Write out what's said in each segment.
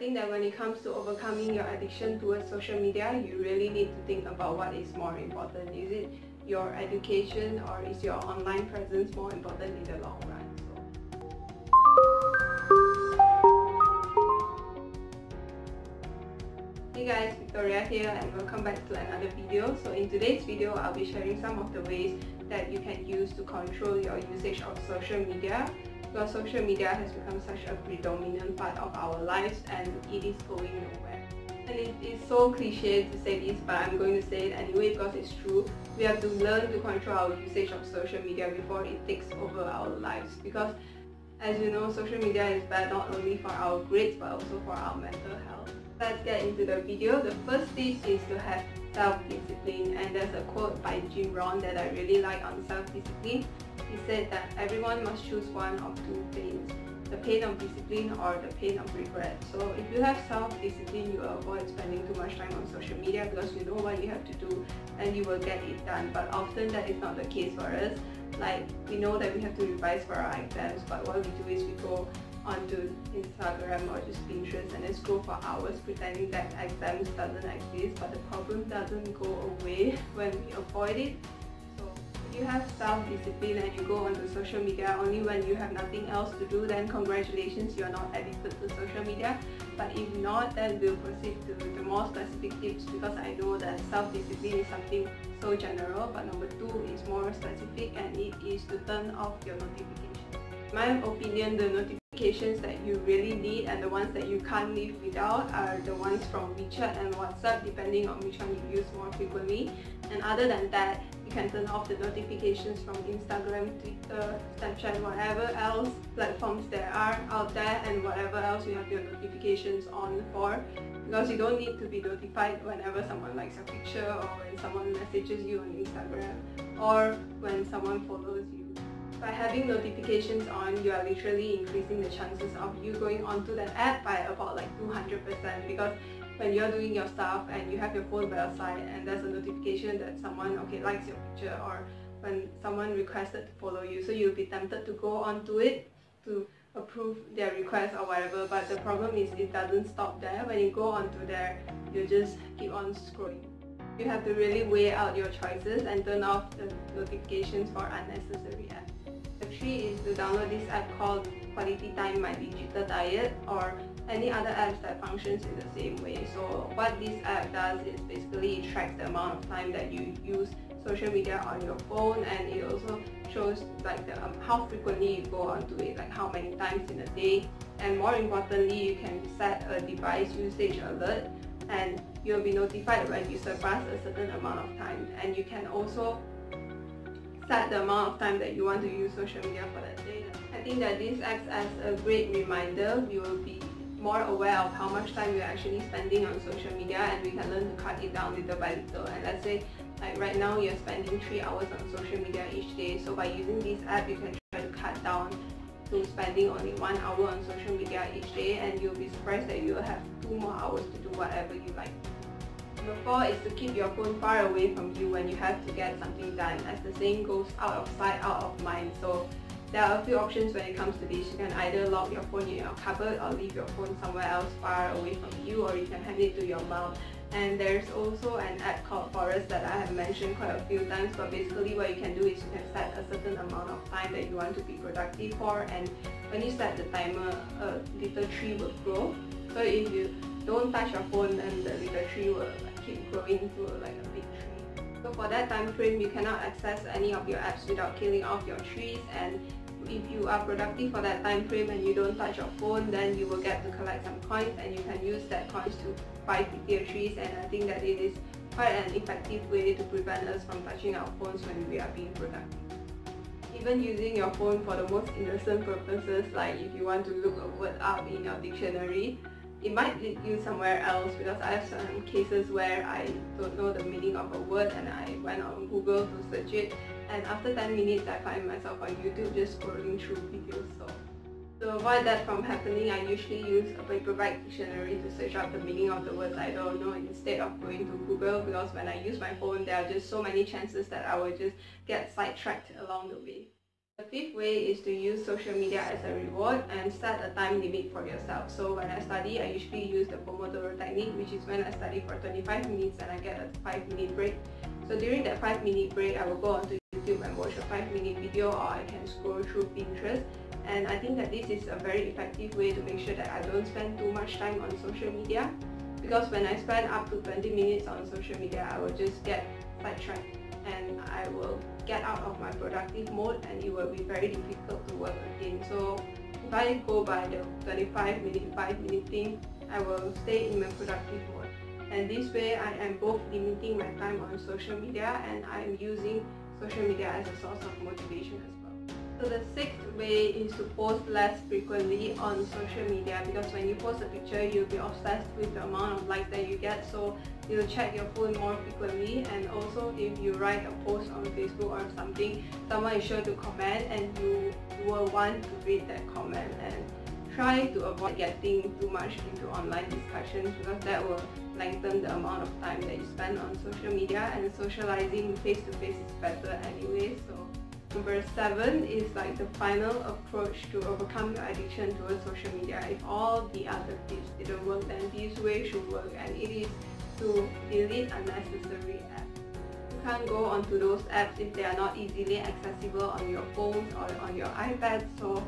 think that when it comes to overcoming your addiction towards social media, you really need to think about what is more important. Is it your education or is your online presence more important in the long run? Hey guys, Victoria here and welcome back to another video. So in today's video, I'll be sharing some of the ways that you can use to control your usage of social media, because social media has become such a predominant part of our lives and it is going nowhere. And it is so cliche to say this, but I'm going to say it anyway because it's true. We have to learn to control our usage of social media before it takes over our lives, because as you know, social media is bad not only for our grades but also for our mental health. Let's get into the video. The first tip is to have self-discipline, and there's a quote by Jim Rohn that I really like on self-discipline. He said that everyone must choose one of two pains, the pain of discipline or the pain of regret. So if you have self-discipline, you will avoid spending too much time on social media because you know what you have to do and you will get it done. But often that is not the case for us. Like, we know that we have to revise for our exams, but what we do is we go onto Instagram or just Pinterest and then scroll for hours pretending that exams doesn't exist, but the problem doesn't go away when we avoid it. So if you have self-discipline and you go onto social media only when you have nothing else to do, then congratulations, you are not addicted to social media. But if not, then we'll proceed to the more specific tips, because I know that self-discipline is something so general, but number two is more specific, and it is to turn off your notifications. In my opinion, the notifications that you really need and the ones that you can't live without are the ones from WeChat and WhatsApp, depending on which one you use more frequently. And other than that, you can turn off the notifications from Instagram, Twitter, Snapchat, whatever else platforms there are out there, and whatever else you have your notifications on for, because you don't need to be notified whenever someone likes a picture or when someone messages you on Instagram or when someone follows you. By having notifications on, you are literally increasing the chances of you going onto that app by about like 200%, because when you're doing your stuff and you have your phone by your side and there's a notification that someone likes your picture, or when someone requested to follow you, so you'll be tempted to go onto it to approve their request or whatever. But the problem is it doesn't stop there. When you go onto there, you just keep on scrolling. You have to really weigh out your choices and turn off the notifications for unnecessary apps. The 3 is to download this app called Quality Time My Digital Diet, or any other apps that functions in the same way. So what this app does is basically it tracks the amount of time that you use social media on your phone, and it also shows like how frequently you go onto it, like how many times in a day. And more importantly, you can set a device usage alert and you'll be notified when you surpass a certain amount of time. And you can also set the amount of time that you want to use social media for that day. I think that this acts as a great reminder. We will be more aware of how much time we're actually spending on social media, and we can learn to cut it down little by little. And let's say like right now you're spending 3 hours on social media each day, so by using this app you can try to cut down to spending only 1 hour on social media each day, and you'll be surprised that you'll have 2 more hours to do whatever you like. Number 4 is to keep your phone far away from you when you have to get something done. As the saying goes, out of sight, out of mind. So there are a few options when it comes to this. You can either lock your phone in your cupboard or leave your phone somewhere else far away from you, or you can hand it to your mom. And there's also an app called Forest that I have mentioned quite a few times, but basically what you can do is you can set a certain amount of time that you want to be productive for, and when you set the timer, a little tree will grow. So if you don't touch your phone, then the little tree will keep growing into like a big tree. So for that time frame, you cannot access any of your apps without killing off your trees, and if you are productive for that time frame and you don't touch your phone, then you will get to collect some coins, and you can use that coins to buy prettier trees. And I think that it is quite an effective way to prevent us from touching our phones when we are being productive. Even using your phone for the most innocent purposes, like if you want to look a word up in your dictionary, it might lead you somewhere else, because I have some cases where I don't know the meaning of a word and I went on Google to search it, and after 10 minutes I find myself on YouTube just scrolling through videos. So to avoid that from happening, I usually use a paperback dictionary to search out the meaning of the words I don't know instead of going to Google, because when I use my phone there are just so many chances that I will just get sidetracked along the way. The fifth way is to use social media as a reward and set a time limit for yourself. So when I study, I usually use the POMODORO technique, which is when I study for 25 minutes and I get a 5-minute break. So during that 5-minute break, I will go onto YouTube and watch a 5-minute video, or I can scroll through Pinterest. And I think that this is a very effective way to make sure that I don't spend too much time on social media. Because when I spend up to 20 minutes on social media, I will just get sidetracked and I will get out of my productive mode and it will be very difficult to work again. So if I go by the 25-minute, 5-minute thing, I will stay in my productive mode. And this way I am both limiting my time on social media and I am using social media as a source of motivation as well. So the sixth way is to post less frequently on social media, because when you post a picture, you'll be obsessed with the amount of likes that you get, so you'll check your phone more frequently. And also if you write a post on Facebook or something, someone is sure to comment and you will want to read that comment. And try to avoid getting too much into online discussions, because that will lengthen the amount of time that you spend on social media, and socializing face-to-face is better anyway. So number 7 is like the final approach to overcome your addiction towards social media. If all the other tips didn't work, then this way should work, and it is to delete unnecessary apps. You can't go onto those apps if they are not easily accessible on your phones or on your iPad, so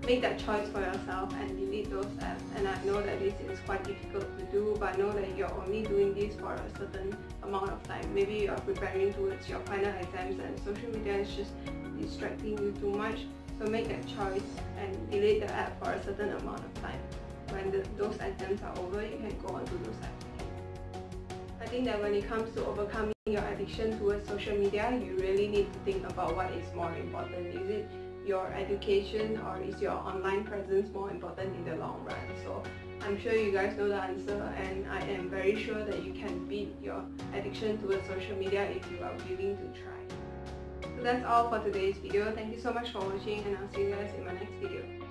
make that choice for yourself and delete those apps. And I know that this is quite difficult to do, but know that you're only doing this for a certain amount of time. Maybe you're preparing towards your final exams and social media is just distracting you too much. So make that choice and delete the app for a certain amount of time. When those exams are over, you can go onto those apps. I think that when it comes to overcoming your addiction towards social media, you really need to think about what is more important. Is it your education or is your online presence more important in the long run? So I'm sure you guys know the answer, and I am very sure that you can beat your addiction towards social media if you are willing to try. So that's all for today's video. Thank you so much for watching, and I'll see you guys in my next video.